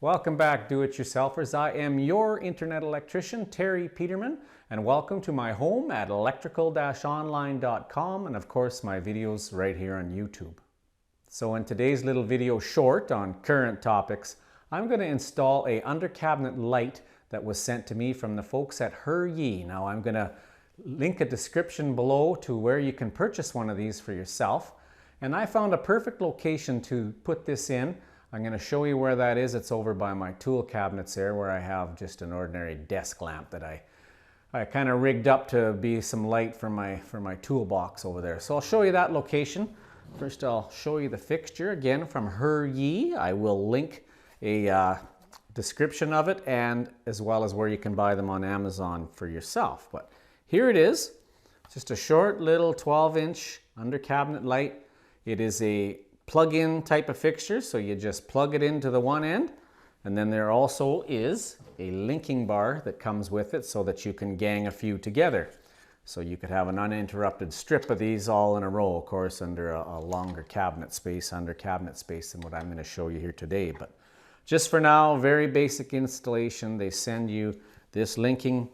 Welcome back, do-it-yourselfers. I am your internet electrician, Terry Peterman, and welcome to my home at electrical-online.com and of course my videos right here on YouTube. So in today's little video short on current topics, I'm going to install a under cabinet light that was sent to me from the folks at Huryee. Now I'm going to link a description below to where you can purchase one of these for yourself. And I found a perfect location to put this in. I'm going to show you where that is. It's over by my tool cabinets there where I have just an ordinary desk lamp that I kind of rigged up to be some light for my toolbox over there. So I'll show you that location. First I'll show you the fixture again from Huryee. I will link a description of it and as well as where you can buy them on Amazon for yourself. But here it is. Just a short little 12-inch under cabinet light. It is a plug-in type of fixture, so you just plug it into the one end, and then there also is a linking bar that comes with it so that you can gang a few together. So you could have an uninterrupted strip of these all in a row, of course, under a longer cabinet space, under cabinet space than what I'm going to show you here today. But just for now, very basic installation. They send you this linking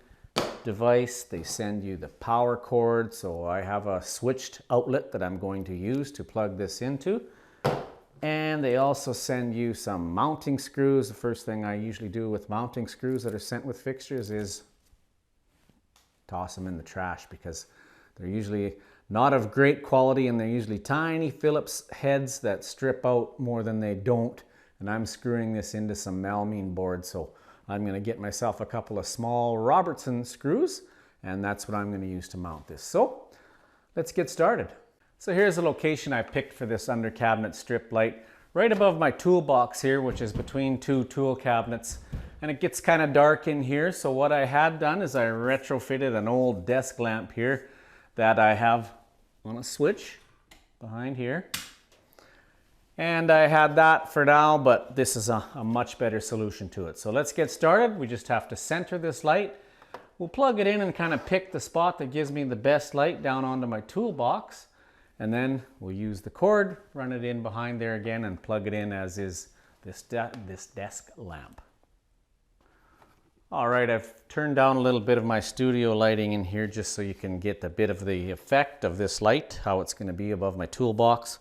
device, they send you the power cord, so I have a switched outlet that I'm going to use to plug this into. And they also send you some mounting screws. The first thing I usually do with mounting screws that are sent with fixtures is toss them in the trash because they're usually not of great quality and they're usually tiny Phillips heads that strip out more than they don't. And I'm screwing this into some melamine board, so I'm going to get myself a couple of small Robertson screws and that's what I'm going to use to mount this. So let's get started. So here's the location I picked for this under cabinet strip light, right above my toolbox here, which is between two tool cabinets. And it gets kind of dark in here, so what I had done is I retrofitted an old desk lamp here that I have on a switch behind here. And I had that for now, but this is a much better solution to it. So let's get started. We just have to center this light. We'll plug it in and kind of pick the spot that gives me the best light down onto my toolbox. And then we'll use the cord, run it in behind there again and plug it in as is this desk lamp. All right, I've turned down a little bit of my studio lighting in here just so you can get a bit of the effect of this light, how it's going to be above my toolbox.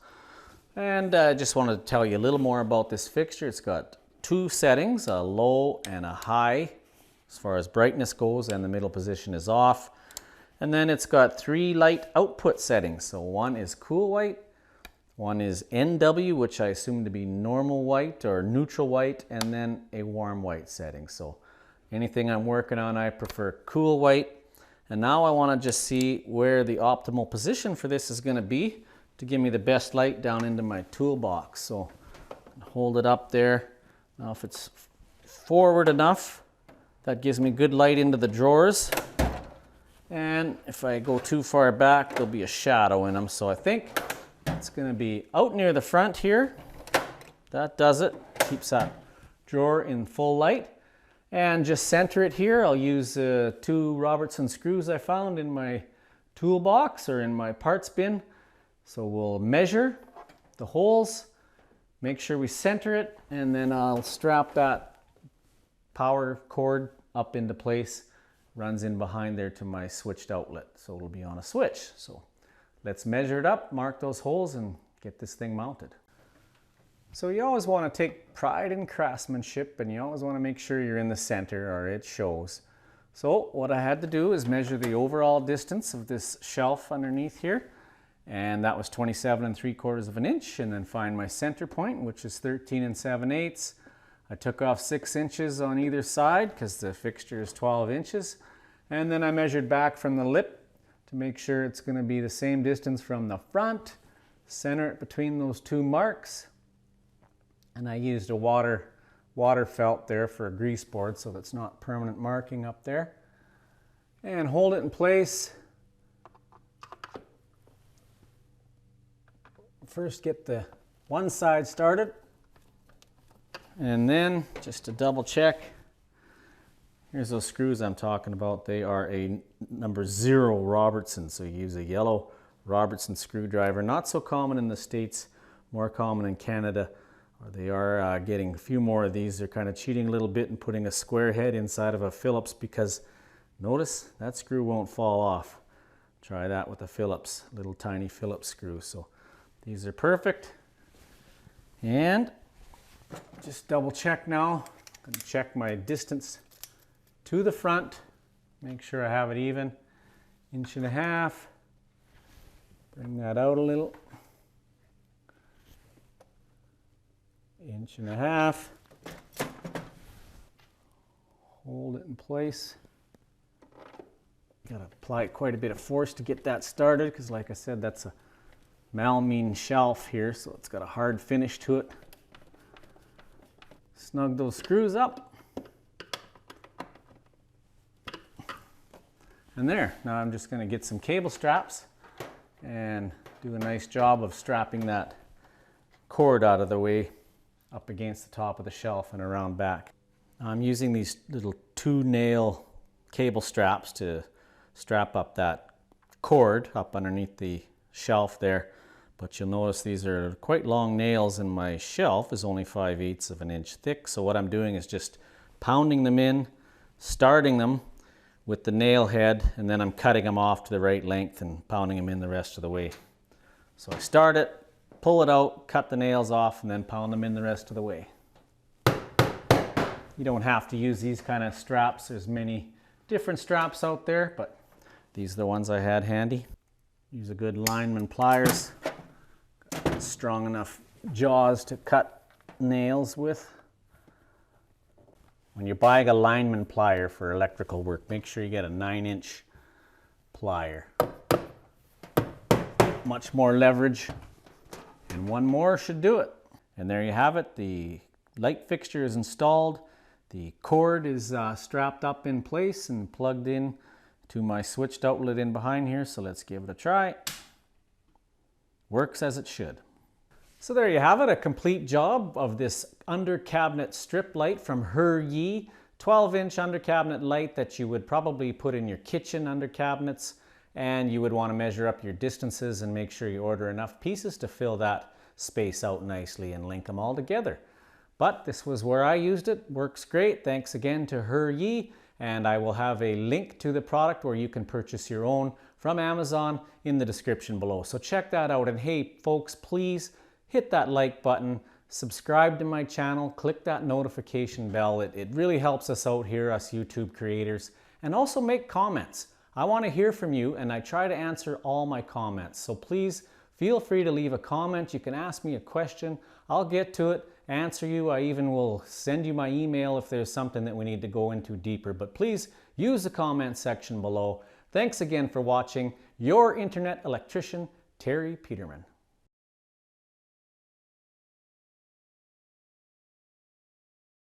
And I just wanted to tell you a little more about this fixture. It's got two settings, a low and a high as far as brightness goes, and the middle position is off. And then it's got three light output settings. So one is cool white, one is NW, which I assume to be normal white or neutral white, and then a warm white setting. So anything I'm working on, I prefer cool white. And now I want to just see where the optimal position for this is going to be to give me the best light down into my toolbox. So hold it up there. Now if it's forward enough, that gives me good light into the drawers. And if I go too far back, there'll be a shadow in them. So I think it's going to be out near the front here. That does it. Keeps that drawer in full light. And just center it here. I'll use two Robertson screws I found in my toolbox or in my parts bin. So we'll measure the holes, make sure we center it, and then I'll strap that power cord up into place. Runs in behind there to my switched outlet, so it'll be on a switch. So let's measure it up, mark those holes, and get this thing mounted. So you always want to take pride in craftsmanship, and you always want to make sure you're in the center or it shows. So what I had to do is measure the overall distance of this shelf underneath here, and that was 27 3/4 of an inch, and then find my center point, which is 13 7/8. I took off 6 inches on either side because the fixture is 12 inches. And then I measured back from the lip to make sure it's going to be the same distance from the front. Center it between those two marks. And I used a water felt there for a grease board so that's not permanent marking up there. And hold it in place. First get the one side started. And then, just to double check, here's those screws I'm talking about. They are a number 0 Robertson, so you use a yellow Robertson screwdriver. Not so common in the States, more common in Canada. They are getting a few more of these. They're kind of cheating a little bit and putting a square head inside of a Phillips because notice that screw won't fall off. Try that with a Phillips, little tiny Phillips screw. So these are perfect. And just double check now. I'm going to check my distance to the front. Make sure I have it even. 1.5 inches. Bring that out a little. 1.5 inches. Hold it in place. Got to apply quite a bit of force to get that started because, like I said, that's a melamine shelf here, so it's got a hard finish to it. Snug those screws up. And there. Now I'm just going to get some cable straps and do a nice job of strapping that cord out of the way up against the top of the shelf and around back. I'm using these little 2-nail cable straps to strap up that cord up underneath the shelf there. But you'll notice these are quite long nails and my shelf is only 5/8 of an inch thick. So what I'm doing is just pounding them in, starting them with the nail head, and then I'm cutting them off to the right length and pounding them in the rest of the way. So I start it, pull it out, cut the nails off, and then pound them in the rest of the way. You don't have to use these kind of straps. There's many different straps out there, but these are the ones I had handy. Use a good lineman pliers. Got strong enough jaws to cut nails with. When you're buying a lineman plier for electrical work, make sure you get a 9-inch plier. Much more leverage, and one more should do it. And there you have it. The light fixture is installed. The cord is strapped up in place and plugged in to my switched outlet in behind here. So let's give it a try. Works as it should. So there you have it, a complete job of this under cabinet strip light from Huryee. 12-inch under cabinet light that you would probably put in your kitchen under cabinets, and you would want to measure up your distances and make sure you order enough pieces to fill that space out nicely and link them all together. But this was where I used it. Works great. Thanks again to Huryee, and I will have a link to the product where you can purchase your own from Amazon in the description below. So check that out, and hey folks, please hit that like button, subscribe to my channel, click that notification bell. It really helps us out here, us YouTube creators, and also make comments. I want to hear from you, and I try to answer all my comments. So please feel free to leave a comment. You can ask me a question. I'll get to it, answer you. I even will send you my email if there's something that we need to go into deeper. But please use the comment section below. Thanks again for watching. Your internet electrician, Terry Peterman.